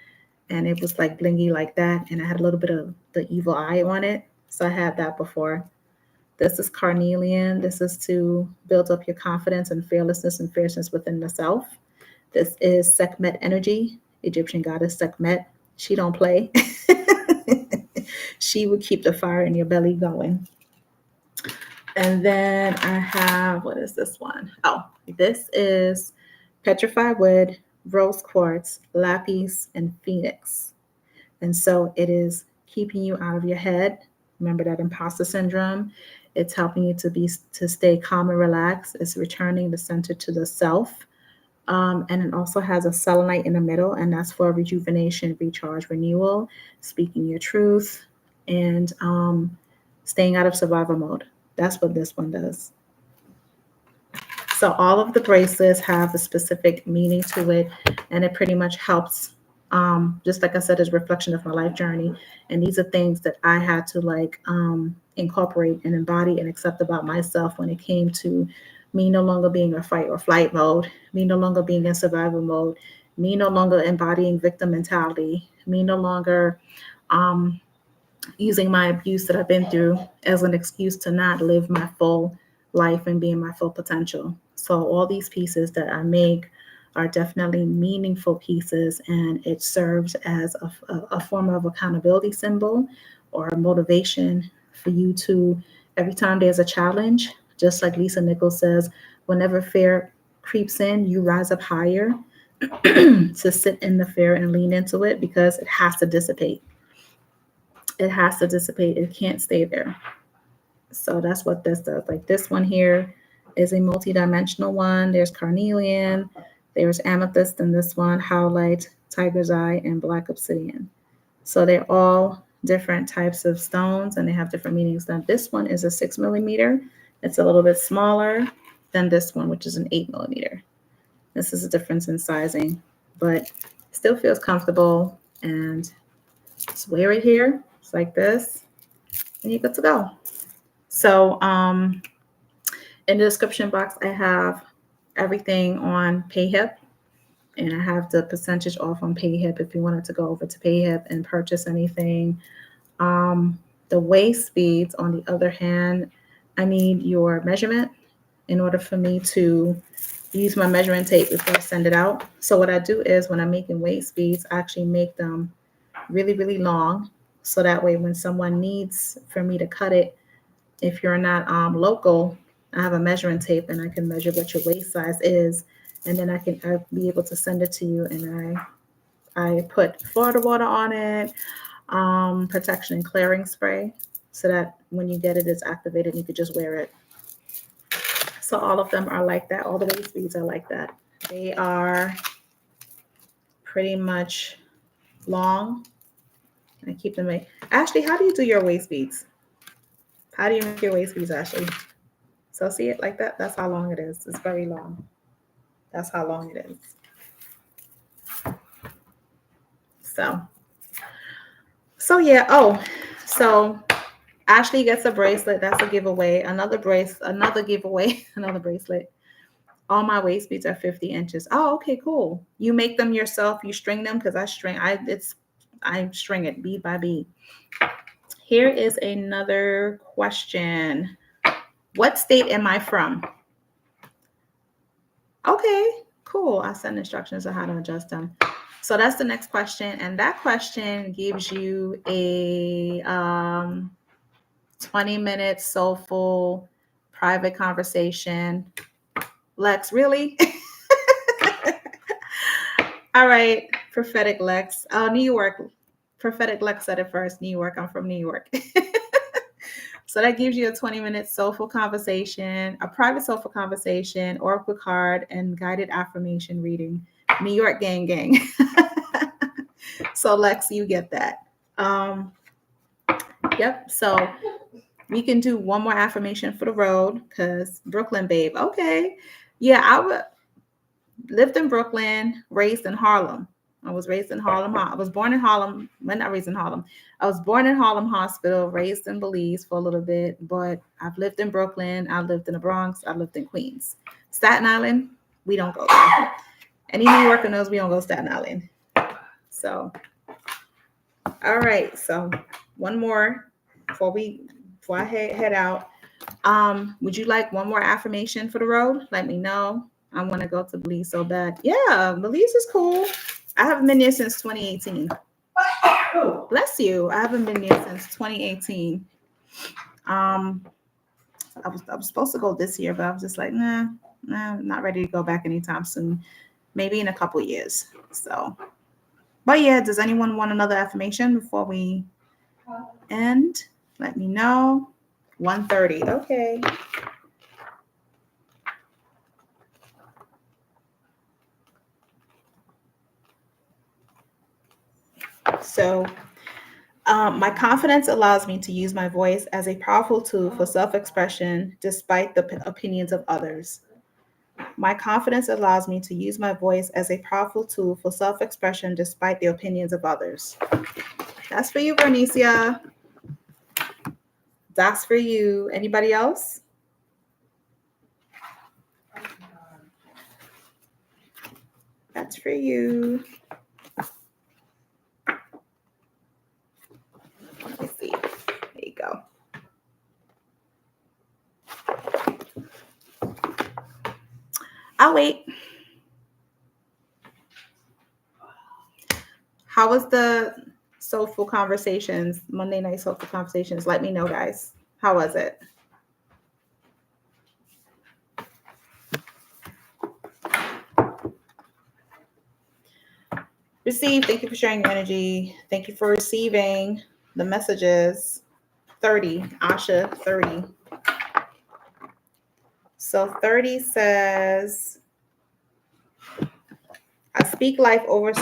A: And it was like blingy like that. And I had a little bit of the evil eye on it. So I had that before. This is carnelian. This is to build up your confidence and fearlessness and fierceness within the self. This is Sekhmet energy, Egyptian goddess Sekhmet. She don't play. She would keep the fire in your belly going. And then I have, what is this one? Oh, this is petrified wood, rose quartz, lapis, and phoenix. And so it is keeping you out of your head. Remember that imposter syndrome. It's helping you to stay calm and relaxed. It's returning the center to the self. And it also has a selenite in the middle, and that's for rejuvenation, recharge, renewal, speaking your truth, and staying out of survival mode. That's what this one does. So all of the bracelets have a specific meaning to it, and it pretty much helps Just like I said, is reflection of my life journey. And these are things that I had to like incorporate and embody and accept about myself when it came to me no longer being in fight or flight mode, me no longer being in survival mode, me no longer embodying victim mentality, me no longer using my abuse that I've been through as an excuse to not live my full life and be in my full potential. So all these pieces that I make are definitely meaningful pieces, and it serves as a form of accountability symbol or motivation for you to, every time there's a challenge, just like Lisa Nichols says, whenever fear creeps in, you rise up higher to sit in the fear and lean into it because it has to dissipate. It has to dissipate. It can't stay there. So that's what this does. Like this one here is a multi-dimensional one. There's carnelian, there's amethyst in this one, howlite, tiger's eye, and black obsidian. So they're all different types of stones and they have different meanings. Now this one is a 6 millimeter. It's a little bit smaller than this one, which is an 8 millimeter. This is a difference in sizing, but still feels comfortable. And just wear it here. It's like this, and you're good to go. So in the description box, I have everything on PayHip, and I have the percentage off on PayHip if you wanted to go over to PayHip and purchase anything. The waist beads, on the other hand, I need your measurement in order for me to use my measuring tape before I send it out. So what I do is when I'm making waist beads, I actually make them really, really long. So that way when someone needs for me to cut it, if you're not local, I have a measuring tape and I can measure what your waist size is. And then I'll be able to send it to you. And I put Florida water on it, protection and clearing spray, so that when you get it, it's activated and you could just wear it. So all of them are like that. All the waist beads are like that. They are pretty much long. And I keep them in. Ashley, how do you do your waist beads? How do you make your waist beads, Ashley? So see it like that? That's how long it is. It's very long. That's how long it is. So yeah. Oh, so Ashley gets a bracelet. That's a giveaway. Another giveaway, another bracelet. All my waist beads are 50 inches. Oh, okay, cool. You make them yourself. You string them because I string it bead by bead. Here is another question. What state am I from? Okay, cool. I'll send instructions on how to adjust them. So that's the next question. And that question gives you a 20-minute soulful private conversation. Lex, really? All right, prophetic Lex. Oh, New York. Prophetic Lex said it first. New York. I'm from New York. So that gives you a 20-minute soulful conversation, a private soulful conversation, oracle card, and guided affirmation reading. New York gang gang. So Lex, you get that. Yep. So we can do one more affirmation for the road because Brooklyn, babe. Okay. Yeah, I lived in Brooklyn, raised in Harlem. I was raised in Harlem. I was born in Harlem. Well, not raised in Harlem. I was born in Harlem Hospital, raised in Belize for a little bit, but I've lived in Brooklyn. I lived in the Bronx. I lived in Queens. Staten Island, we don't go there. Any New Yorker knows we don't go Staten Island. So, all right. So one more before I head out. Would you like one more affirmation for the road? Let me know. I want to go to Belize so bad. Yeah, Belize is cool. I haven't been there since 2018. Bless you. I haven't been there since 2018. I was supposed to go this year, but I was just like, nah, I'm not ready to go back anytime soon. Maybe in a couple of years. So, but yeah, does anyone want another affirmation before we end? Let me know. 1:30. Okay. So, my confidence allows me to use my voice as a powerful tool for self expression despite the opinions of others. My confidence allows me to use my voice as a powerful tool for self-expression despite the opinions of others. That's for you, Bernicia. That's for you. Anybody else? That's for you. Let me see. There you go. I'll wait. How was the Soulful Conversations, Monday night Soulful Conversations? Let me know, guys. How was it? Receive. Thank you for sharing your energy. Thank you for receiving the messages. 30. Asha, 30. So 30 says, I speak life over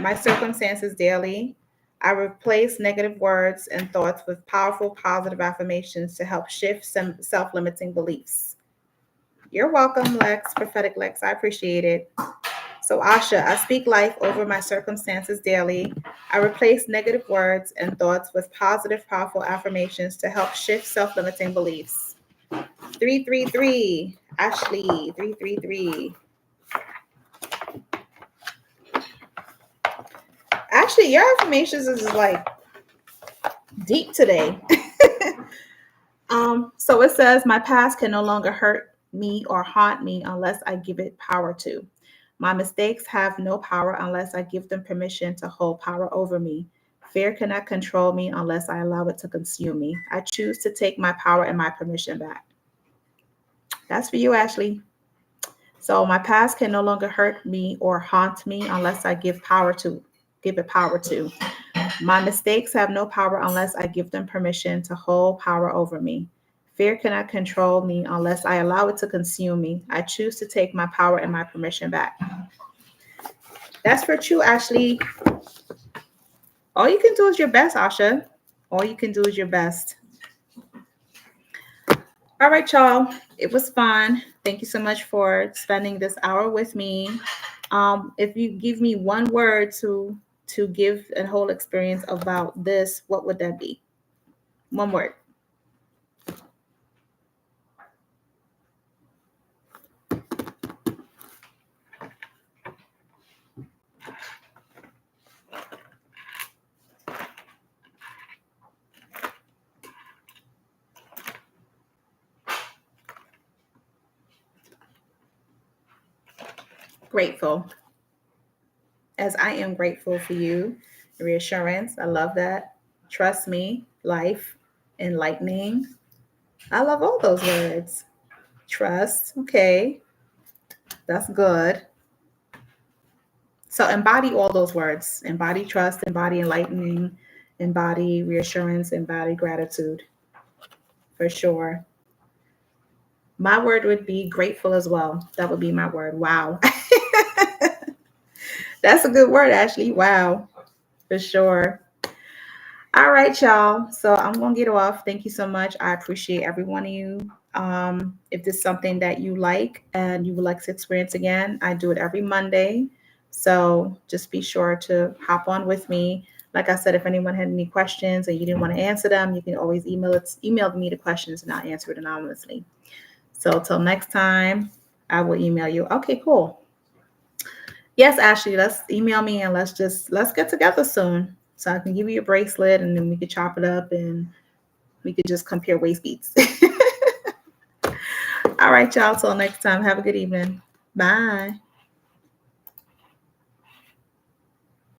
A: my circumstances daily. I replace negative words and thoughts with powerful, positive affirmations to help shift some self-limiting beliefs. You're welcome, Lex, prophetic Lex. I appreciate it. So Asha, I speak life over my circumstances daily. I replace negative words and thoughts with positive, powerful affirmations to help shift self-limiting beliefs. 333, Ashley, 333. Actually, your affirmations is like deep today. So it says, my past can no longer hurt me or haunt me unless I give it power to. My mistakes have no power unless I give them permission to hold power over me. Fear cannot control me unless I allow it to consume me. I choose to take my power and my permission back. That's for you, Ashley. So my past can no longer hurt me or haunt me unless I give it power to. My mistakes have no power unless I give them permission to hold power over me. Fear cannot control me unless I allow it to consume me. I choose to take my power and my permission back. That's for you, Ashley. All you can do is your best, Asha. All you can do is your best. All right, y'all. It was fun. Thank you so much for spending this hour with me. If you give me one word to give a whole experience about this, what would that be? One word. Grateful. As I am grateful for you. Reassurance. I love that. Trust me. Life. Enlightening. I love all those words. Trust. Okay. That's good. So embody all those words. Embody trust, embody enlightening, embody reassurance, embody gratitude. For sure. My word would be grateful as well. That would be my word. Wow. That's a good word, Ashley. Wow. For sure. All right, y'all. So I'm going to get off. Thank you so much. I appreciate every one of you. If this is something that you like and you would like to experience again, I do it every Monday. So just be sure to hop on with me. Like I said, if anyone had any questions and you didn't want to answer them, you can always email me the questions and I'll answer it anonymously. So till next time, I will email you. Okay, cool. Yes, Ashley, let's email me and let's get together soon. So I can give you a bracelet and then we could chop it up and we could just compare waist beats. All right, y'all. Till next time. Have a good evening. Bye.